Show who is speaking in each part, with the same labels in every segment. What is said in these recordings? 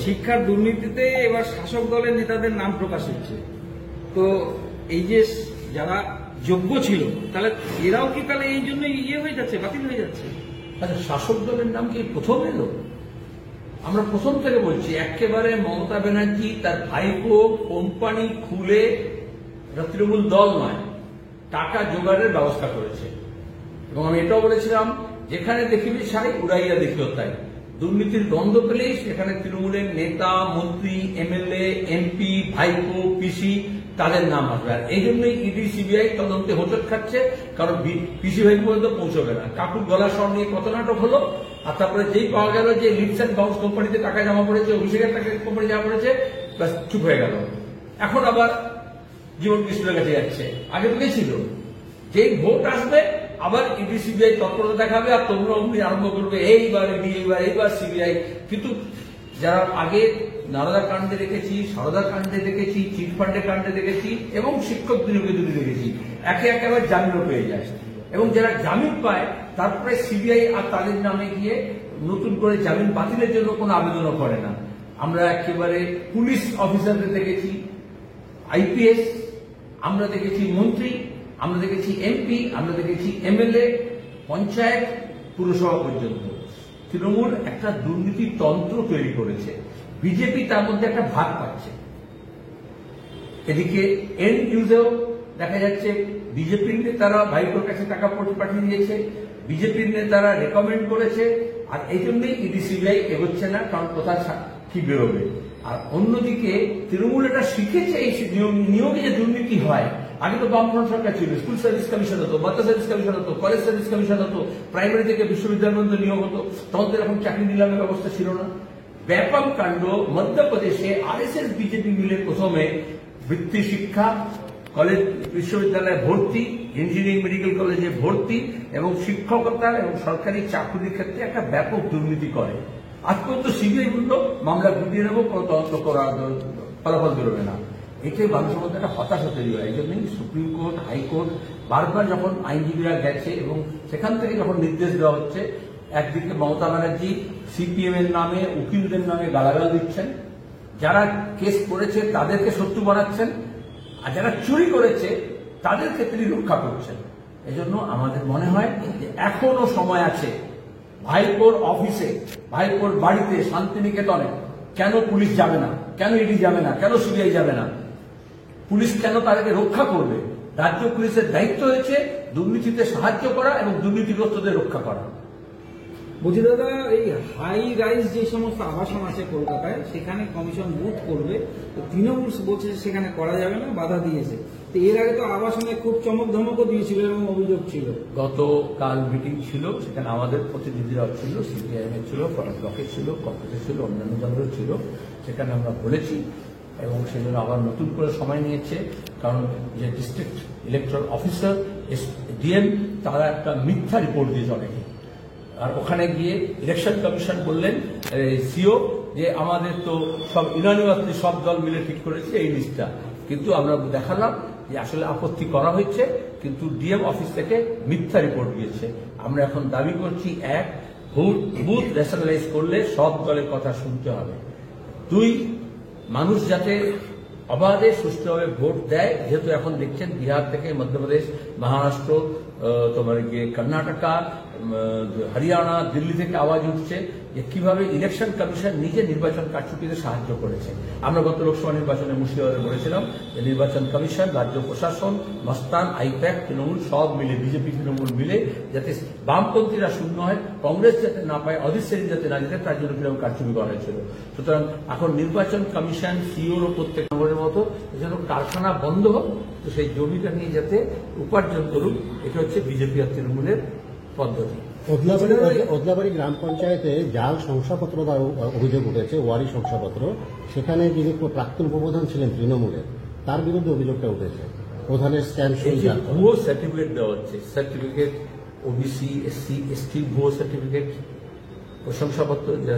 Speaker 1: শিক্ষার দুর্নীতিতে এবার শাসক দলের নেতাদের নাম প্রকাশ হচ্ছে, তো এই যে যারা যোগ্য ছিল তাহলে এরাও কি তাহলে এই জন্য হয়ে যাচ্ছে, বাতিল হয়ে যাচ্ছে?
Speaker 2: আচ্ছা, শাসক দলের নাম কি প্রথম এলো? আমরা প্রথম থেকে বলছি, একেবারে মমতা ব্যানার্জি তার ভাইপো কোম্পানি খুলে, তৃণমূল দল নয়, টাকা জোগাড়ের ব্যবস্থা করেছে। এবং আমি এটাও বলেছিলাম, যেখানে দেখিবি সাই উড়াইয়া দেখিও তাই। দুর্নীতির গন্ধ পেলেই সেখানে তৃণমূলের নেতা, মন্ত্রী, এমএলএ, এমপি, ভাইপো, পিসি তাদের নাম আসবে। আর এই জন্যই ইডি সিবিআই তদন্তে হোঁচট খাচ্ছে, কারণ পিসি ভাই পর্যন্ত পৌঁছবে না। কাকুর গলা স্বর নিয়ে কত নাটক হলো, আর তারপরে যেই পাওয়া গেল যে লিপস অ্যান্ড বাউন্স কোম্পানিতে টাকা জমা পড়েছে, অভিষেকের টাকা কোম্পানি জমা পড়েছে, ব্যাস চুপ হয়ে গেল। এখন আবার জীবন কৃষ্ণের কাছে যাচ্ছে। আগে তো ছিল, যেই ভোট আসবে আবার ইডি সিবিআই তৎপরতা দেখাবে, আর তোমরা অমনি আরম্ভ করবে এইবার ইডি, এইবার সিবিআই। কিন্তু যারা আগে নারদা কাণ্ডে দেখেছি, সারদা কাণ্ডে দেখেছি, চিটফান্ডের কাণ্ডে দেখেছি, এবং শিক্ষক নিয়োগে দুটি দেখেছি, একে একে আবার জামিনও পেয়ে যায়। এবং যারা জামিন পায় তারপরে সিবিআই আর তাদের নামে গিয়ে নতুন করে জামিন বাতিলের জন্য কোনো আবেদনও করে না। আমরা একেবারে পুলিশ অফিসারদের দেখেছি, আইপিএস, আমরা দেখেছি মন্ত্রী, আমরা দেখেছি এমপি, আমরা দেখেছি এমএলএ, পঞ্চায়েত, পুরসভা পর্যন্ত। তৃণমূল একটা দুর্নীতি তন্ত্র তৈরি করেছে, বিজেপি তার মধ্যে একটা ভাগ পাচ্ছে। এদিকে এন্ড ইউজেও দেখা যাচ্ছে বিজেপির নেতারা ভাইপোর কাছে টাকা পাঠিয়ে দিয়েছে, বিজেপির নেতারা রেকমেন্ড করেছে, আর এই জন্যই ইডি সিবিআই এগোচ্ছে না, কারণ কোথায় কি বেরোবে। আর অন্যদিকে তৃণমূল এটা শিখেছে, এই নিয়োগে যে দুর্নীতি হয়। আগে তো বামফ্রন্ট সরকার ছিল, স্কুল সার্ভিস কমিশন হতো, মাদ্রাসা সার্ভিস কমিশন হতো, কলেজ সার্ভিস কমিশন হতো, প্রাইমারি থেকে বিশ্ববিদ্যালয় পর্যন্ত নিয়োগ হতো, তখন তো এরকম চাকরি নিলামের ব্যবস্থা ছিল না। ব্যাপক কাণ্ড মধ্যপ্রদেশে আরএসএস বিজেপি মিলে প্রথমে বৃত্তি শিক্ষা, কলেজ বিশ্ববিদ্যালয়ে ভর্তি, ইঞ্জিনিয়ারিং মেডিকেল কলেজে ভর্তি, এবং শিক্ষকতা এবং সরকারি চাকরির ক্ষেত্রে একটা ব্যাপক দুর্নীতি করে। আজ পর্যন্ত সিবিআই বলল মামলা গুটিয়ে নেবো, কোনো তদন্ত করার ফলাফল বেরোবে না। এতে মানুষের মধ্যে একটা হতাশা তৈরি হয়। এই জন্যই সুপ্রিম কোর্ট, হাইকোর্ট বারবার যখন আইনজীবীরা গেছে এবং সেখান থেকে যখন নির্দেশ দেওয়া হচ্ছে, একদিকে মমতা ব্যানার্জি সিপিএম এর নামে, উকিলদের নামে গালাগাল দিচ্ছেন, যারা কেস করেছে তাদেরকে শত্রু বানাচ্ছেন, আর যারা চুরি করেছে তাদেরকে তিনি রক্ষা করছেন। এজন্য আমাদের মনে হয় যে এখনো সময় আছে। ভাইপোর অফিসে, ভাইপোর বাড়িতে, শান্তিনিকেতনে কেন পুলিশ যাবে না, কেন ইডি যাবে না, কেন সিবিআই যাবে না? পুলিশ কেন তাদেরকে রক্ষা করবে? রাজ্য পুলিশের দায়িত্ব হয়েছে দুর্নীতিতে সাহায্য করা এবং দুর্নীতিগ্রস্তদের রক্ষা করা।
Speaker 1: বলছি দাদা, এই হাই রাইজ যে সমস্ত আবাসন আছে কলকাতায়, সেখানে কমিশন বুথ করবে, তো তৃণমূল বলছে সেখানে করা যাবে না, বাধা দিয়েছে। তো এর আগে তো আবাসনে খুব চমক ধমকও দিয়েছিল এবং অভিযোগ ছিল।
Speaker 2: গতকাল মিটিং ছিল, সেখানে আমাদের প্রতিনিধিরা ছিল, সিপিআইএম ছিল, ব্লকের ছিল, কংগ্রেসের ছিল, অন্যান্য দলের ছিল। সেখানে আমরা বলেছি, এবং সেই জন্য আবার নতুন করে সময় নিয়েছে, কারণ যে ডিস্ট্রিক্ট ইলেকট্রাল অফিসার, ডিএম, তারা একটা মিথ্যা রিপোর্ট দিয়েছে অনেকে। আর ওখানে গিয়ে ইলেকশন কমিশন বললেন, সিও, যে আমাদের তো সব ইউনানিমাসলি সব দল মিলে ঠিক করেছে এই লিস্টটা। কিন্তু আমরা দেখালাম যে আসলে আপত্তি করা হয়েছে, কিন্তু ডিএম অফিস থেকে মিথ্যা রিপোর্ট দিয়েছে। আমরা এখন দাবি করছি, এক, বুথ রেশনালাইজ করলে সব দলের কথা শুনতে হবে। দুই, মানুষ যাতে অবাধে সুষ্ঠুভাবে ভোট দেয়, যেহেতু এখন দেখছেন বিহার থেকে মধ্যপ্রদেশ, মহারাষ্ট্র, তোমার গিয়ে কর্ণাটকা, হরিয়ানা, দিল্লি থেকে আওয়াজ উঠছে যে কিভাবে ইলেকশন কমিশন নিজে নির্বাচন কারচুপিতে সাহায্য করেছে। আমরা গত লোকসভা নির্বাচনে মুর্শিদাবাদে বলেছিলাম যে নির্বাচন কমিশন, রাজ্য প্রশাসন, মস্তান, আইপ্যাক, তৃণমূল সব মিলে, বিজেপি তৃণমূল মিলে, যাতে বামপন্থীরা শূন্য হয়, কংগ্রেস যাতে না পায়, অধীর শ্রেণী যাতে না যেতে, তার জন্য কিরকম কারচুপি করা হয়েছিল। সুতরাং এখন নির্বাচন কমিশন, সিওর প্রত্যেক নম্বরের মতো যেন কারখানা বন্ধ হোক, তো সেই জমিটা নিয়ে যাতে উপার্জন করুক, এটা হচ্ছে বিজেপি আর তৃণমূলের পদ্ধতি।
Speaker 3: ওদলাবাড়ি গ্রাম পঞ্চায়েতে জাল শংসাপত্র বা অভিযোগ উঠেছে, ওয়ারি শংসাপত্র। সেখানে যিনি প্রাক্তন উপপ্রধান ছিলেন তৃণমূলের, তার বিরুদ্ধে অভিযোগটা উঠেছে। প্রধানের স্ট্যাম্প
Speaker 2: ভুয়ো সার্টিফিকেট দেওয়া হচ্ছে, সার্টিফিকেট ওবিসি, এসসি, এসটি ভুয়ো সার্টিফিকেট,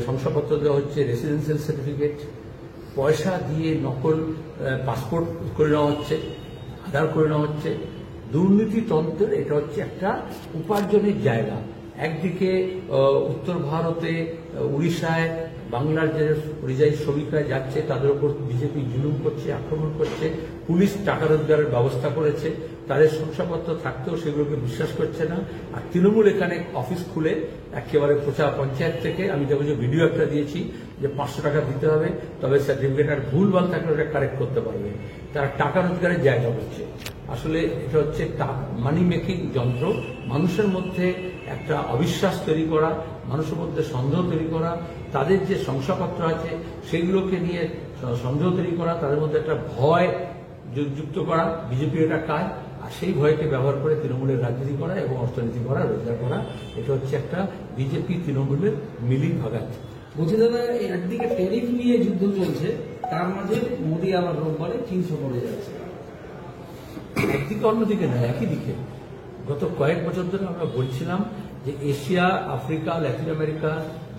Speaker 2: শংসাপত্র দেওয়া হচ্ছে, রেসিডেন্সিয়াল সার্টিফিকেট, পয়সা দিয়ে নকল পাসপোর্ট করে নেওয়া হচ্ছে, আধার করে নেওয়া হচ্ছে। দুর্নীতিতন্ত্রের এটা হচ্ছে একটা উপার্জনের জায়গা। একদিকে উত্তর ভারতে উড়িষ্যায় বাংলার যে পরিযায়ী শ্রমিকরা যাচ্ছে তাদের উপর বিজেপি জুলুম করছে, আক্রমণ করছে, পুলিশ টাকা রোজগারের ব্যবস্থা করেছে, তাদের শংসাপত্র থাকতেও সেগুলোকে বিশ্বাস করছে না। আর তৃণমূল এখানে অফিস খুলে একেবারে পোচা পঞ্চায়েত থেকে, আমি দেখো যে ভিডিও একটা দিয়েছি যে 500 টাকা দিতে হবে, তবে সার্টিফিকেট আর ভুলভাল থাকলে ওটা কারেক্ট করতে পারবে। তারা টাকা রোজগারের জায়গা হচ্ছে। আসলে এটা হচ্ছে মানি মেকিং যন্ত্র। মানুষের মধ্যে একটা অবিশ্বাস তৈরি করা, মানুষের মধ্যে সন্দেহ তৈরি করা, তাদের যে শংসাপত্র আছে সেগুলোকে নিয়ে সন্দেহ তৈরি করা, তাদের মধ্যে একটা ভয় যুক্ত করা বিজেপির একটা কাজ। আর সেই ভয়কে ব্যবহার করে তৃণমূলের রাজনীতি করা এবং অর্থনীতি করা, রোজগার করা, এটা হচ্ছে একটা বিজেপি তৃণমূলের মিলিং ভাগাত।
Speaker 1: বলছি দাদা, একদিকে ট্যারিফ নিয়ে যুদ্ধ চলছে, তার মাঝে মোদী আবার রোববারে চীন সফরে যাচ্ছে।
Speaker 2: একদিকে অন্যদিকে না, একই দিকে। গত কয়েক বছর ধরে আমরা বলছিলাম যে এশিয়া, আফ্রিকা, ল্যাটিন আমেরিকা,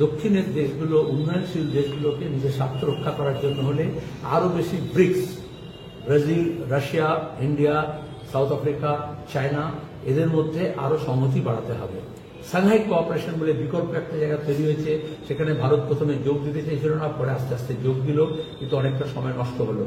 Speaker 2: দক্ষিণের দেশগুলো, উন্নয়নশীল দেশগুলোকে নিজের স্বার্থ রক্ষা করার জন্য হলে আরো বেশি BRICS, Brazil, Russia, India, South Africa, China, এদের মধ্যে আরো সংহতি বাড়াতে হবে। সাংহাই কোঅপারেশন বলে বিকল্প একটা জায়গা তৈরি হয়েছে, সেখানে ভারত প্রথমে যোগ দিতে চাইছিল না, পরে আস্তে আস্তে যোগ দিল, কিন্তু অনেকটা সময় নষ্ট হলো।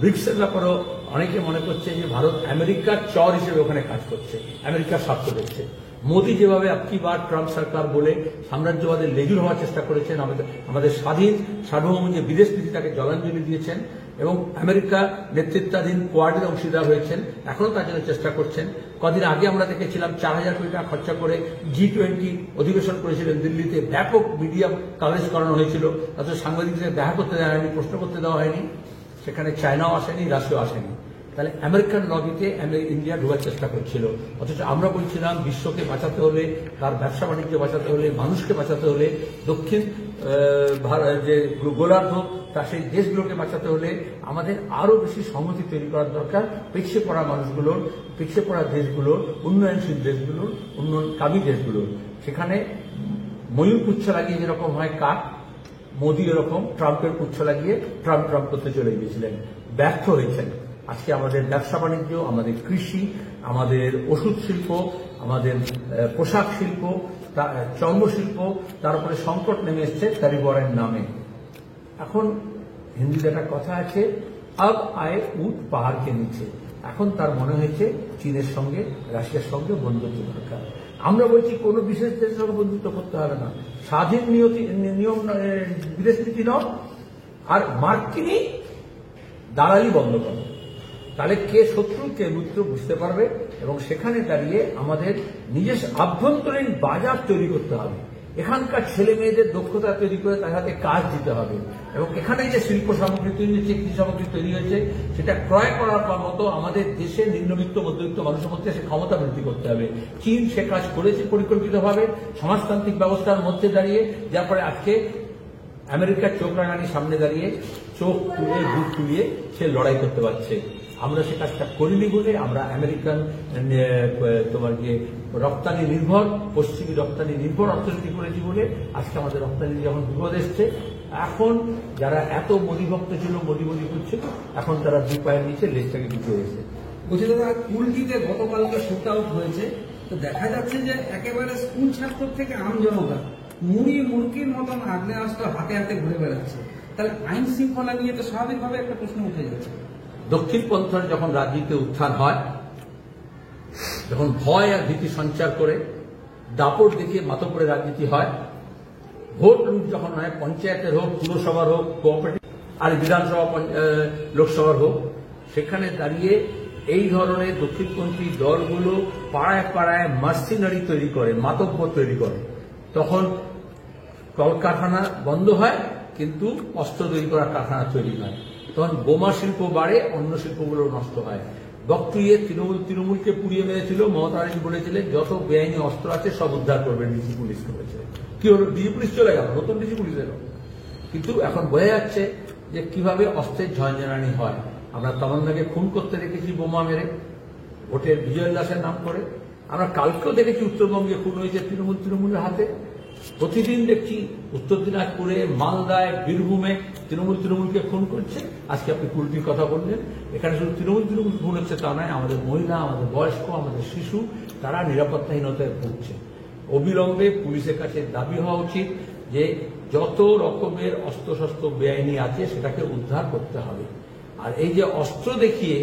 Speaker 2: ব্রিক্সের ব্যাপারেও অনেকে মনে করছে যে ভারত আমেরিকার চর হিসেবে ওখানে কাজ করছে, আমেরিকার স্বার্থ দেখছে। মোদী যেভাবে আপকি বার ট্রাম্প সরকার বলে সাম্রাজ্যবাদের লেজুর হওয়ার চেষ্টা করেছেন, আমাদের স্বাধীন সার্বভৌম যে বিদেশ নীতি তাকে জলাঞ্জলি দিয়েছেন এবং আমেরিকা নেতৃত্বাধীন কোয়াডের অংশীদার হয়েছেন, এখনো তার জন্য চেষ্টা করছেন। কদিন আগে আমরা দেখেছিলাম 4000 কোটি টাকা খরচা করে G20 অধিবেশন করেছিলেন দিল্লিতে, ব্যাপক মিডিয়া কাভারেজ করানো হয়েছিল, অথচ সাংবাদিকদের দেখা করতে দেওয়া হয়নি, প্রশ্ন করতে দেওয়া হয়নি। সেখানে চায়নাও আসেনি, রাশিয়াও আসেনি। তাহলে আমেরিকান লবিতে ইন্ডিয়া ঢোকার চেষ্টা করছিল, অথচ আমরা বলছিলাম বিশ্বকে বাঁচাতে হলে, তার ব্যবসা বাণিজ্য বাঁচাতে হলে, মানুষকে বাঁচাতে হলে, দক্ষিণ যে গোলার্ধ তা সেই দেশগুলোকে বাঁচাতে হলে আমাদের আরো বেশি সংহতি তৈরি করার দরকার। পিছিয়ে পড়া মানুষগুলোর, পিছিয়ে পড়া দেশগুলোর, উন্নয়নশীল দেশগুলোর, উন্নয়নকামী দেশগুলোর। সেখানে ময়ূর পুচ্ছ লাগিয়ে যেরকম হয় কাক, মোদী এরকম ট্রাম্পের পুচ্ছ লাগিয়ে ট্রাম্প করতে চলে গিয়েছিলেন, ব্যর্থ হয়েছেন। আজকে আমাদের ব্যবসা বাণিজ্য, আমাদের কৃষি, আমাদের ওষুধ শিল্প, আমাদের পোশাক শিল্প, চর্মশিল্প, তার উপরে সংকট নেমে এসছে কারিগরের নামে। এখন হিন্দিতে একটা কথা আছে, আব আয়ে উট পাহাড়কে নিচে। এখন তার মনে হয়েছে চীনের সঙ্গে, রাশিয়ার সঙ্গে বন্ধুত্ব দরকার। আমরা বলছি কোন বিশেষ দেশের সঙ্গে বন্ধুত্ব করতে হবে না, স্বাধীন নিয়ম বিদেশ নীতি নাও, আর মার্কিনী দালালি বন্ধ করো। তাহলে কে শত্রু কে মিত্র বুঝতে পারবে, এবং সেখানে দাঁড়িয়ে আমাদের নিজস্ব আভ্যন্তরীণ বাজার তৈরি করতে হবে। এখানকার ছেলে মেয়েদের দক্ষতা তৈরি করে তার হাতে কাজ দিতে হবে, এবং এখানে যে শিল্প সামগ্রী তৈরি হয়েছে, কৃষি সামগ্রী তৈরি হয়েছে, সেটা ক্রয় করার মতো আমাদের দেশের নিম্নবিত্ত মধ্যবিত্ত মানুষের মধ্যে সে ক্ষমতা বৃদ্ধি করতে হবে। চীন সে কাজ করেছে পরিকল্পিতভাবে সমাজতান্ত্রিক ব্যবস্থার মধ্যে দাঁড়িয়ে, যার ফলে আজকে আমেরিকার চোখ রাঙানি সামনে দাঁড়িয়ে চোখ তুলে বুক তুলিয়ে সে লড়াই করতে পারছে। আমরা সে কাজটা করিনি বলে আমরা আমেরিকান তোমার যে রপ্তানি নির্ভর, পশ্চিমী রপ্তানি নির্ভর অর্থনীতি করেছি বলে আজকে আমাদের রপ্তানি যখন বিপদ এসছে, এখন যারা এত মোদীভক্ত ছিল, মোদী করছিল, এখন তারা দুই পায়ের নিচে লেজটাকে ঢুকে এসেছে।
Speaker 1: বলছি দাদা, কুলটিতে গতকালকে শুট আউট হয়েছে, তো দেখা যাচ্ছে যে একেবারে স্কুল ছাত্র থেকে আম জনতা মুড়ি মুরগির মতন আগ্নেয়াস্ত্র হাতে হাতে ঘুরে বেড়াচ্ছে। তাহলে আইন শৃঙ্খলা নিয়ে তো স্বাভাবিকভাবে একটা প্রশ্ন উঠে যাচ্ছে।
Speaker 2: দক্ষিণপন্থার যখন রাজনীতিতে উত্থান হয়, যখন ভয় আর ভীতি সঞ্চার করে, দাপট দেখিয়ে মাতব্বরে রাজনীতি হয়, ভোট লুট যখন হয়, পঞ্চায়েতের হোক, পুরসভার হোক, কোঅপারেটিভ আর বিধানসভা লোকসভার হোক, সেখানে দাঁড়িয়ে এই ধরনের দক্ষিণপন্থী দলগুলো পাড়ায় পাড়ায় মার্সিনারি তৈরি করে, মাতব্বর তৈরি করে। তখন কলকারখানা বন্ধ হয়, কিন্তু অস্ত্র তৈরি করার কারখানা তৈরি হয়। তখন বোমা শিল্প বাড়ে, অন্য শিল্পগুলো নষ্ট হয়। বক্তৃয়ে তৃণমূলকে পুড়িয়ে মেরেছিল, মমতা ব্যানার্জি বলেছিলেন যত বেআইনি অস্ত্র আছে সব উদ্ধার করবেন, ডিজি পুলিশ করেছে। কি হলো? ডিজি পুলিশ চলে গেল, নতুন ডিজি পুলিশ এলো। কিন্তু এখন বোঝা যাচ্ছে যে কিভাবে অস্ত্রের ঝঞ্ঝানি হয়। আমরা তমন্নাকে খুন করতে দেখেছি বোমা মেরে, ভোটের বিজয় দাসের নাম করে। আমরা কালকেও দেখেছি উত্তরবঙ্গে খুন হয়েছে তৃণমূলের হাতে। প্রতিদিন দেখছি উত্তর দিনাজপুরে, মালদায়, বীরভূমে তৃণমূলকে খুন করছে। আজকে আপনি কুলটির কথা বললেন, এখানে শুধু তৃণমূল খুন হচ্ছে তা নয়, আমাদের মহিলা, আমাদের বয়স্ক, আমাদের শিশু, তারা নিরাপত্তাহীনতায় ভুগছে। অবিলম্বে পুলিশের কাছে দাবি হওয়া উচিত যে যত রকমের অস্ত্রশস্ত্র বেআইনি আছে সেটাকে উদ্ধার করতে হবে। আর এই যে অস্ত্র দেখিয়ে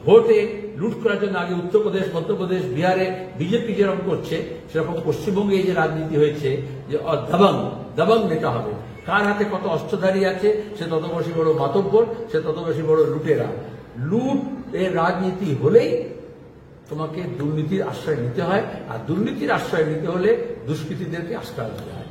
Speaker 2: ভোটে লুট করার জন্য আগে উত্তরপ্রদেশ, মধ্যপ্রদেশ, বিহারে বিজেপি যেরকম করছে, সেরকম পশ্চিমবঙ্গে এই যে রাজনীতি হয়েছে যে দাবাং নেতা হবে, কার হাতে কত অস্ত্রধারী আছে সে তত বেশি বড় মাতব্বর, সে তত বেশি বড় লুটেরা। লুট এর রাজনীতি হলেই তোমাকে দুর্নীতির আশ্রয় নিতে হয়, আর দুর্নীতির আশ্রয় নিতে হলে দুষ্কৃতীদেরকে আশ্রয় দিতে হয়।